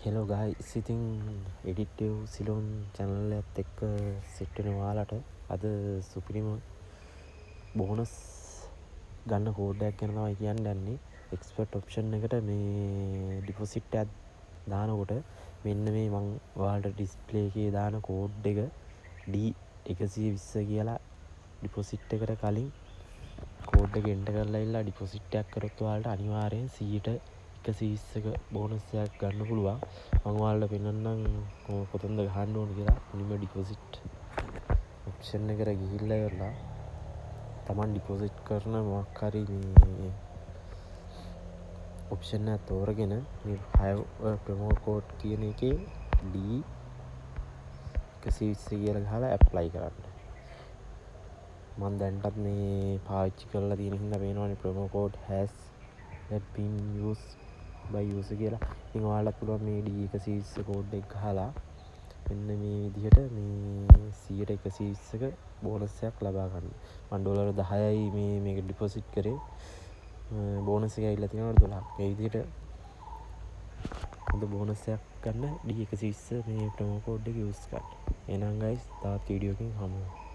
Hello guys, ඉතින් edit Ceylon channel එකත් එක්ක සෙට් වෙන ඔයාලට අද සුපිරිම බෝනස් ගන්න කෝඩ් එකක් ගැන තමයි කියන්න යන්නේ. එක්ස්පර්ට් ඔප්ෂන් එකට මේ ඩිපොසිට් එකක් දානකොට මෙන්න මේ මම ඔයාලට ඩිස්ප්ලේ එකේ දාන කෝඩ් එක D120 කියලා ඩිපොසිට් එකට කලින් කෝඩ් එක එන්ටර් කරලා ඉල්ලා ඩිපොසිට් එකක් කරොත් ඔයාලට අනිවාර්යෙන් 120ක බෝනස් එකක් ගන්න පුළුවන්. මම ඔයාලට පෙන්නන්නම් කොතනද ගහන්න ඕන කියලා. මුලින්ම ඩිපොසිට් ඔප්ෂන් එකට ගිහිල්ලා ඉවරලා Taman ඩිපොසිට් කරන මොකක් හරි මේ ඔප්ෂන් එක තෝරගෙන මේ have promo code කියන එකේ D120 කියලා ගහලා apply කරන්න. මම දැන්ටත් මේ පාවිච්චි කරලා තියෙන හින්දා පේනවනේ promo code has been used by user කියලා. ඉතින් ඔයාලට පුළුවන් මේ D120 කෝඩ් එක ගහලා මෙන්න මේ විදිහට මේ 120ක බෝනස් එකක් ලබා ගන්න. මම ඩොලර් 10යි මේක ඩිපොසිට් කරේ. බෝනස් එක ඇවිල්ලා තියෙනවා 12ක්. ඒ විදිහට හොඳ බෝනස් එකක් ගන්න D120 මේ ප්‍රොමෝ කෝඩ් එක යූස් කරන්න. එහෙනම් guys, තවත් වීඩියෝ එකකින් හමු වෙමු.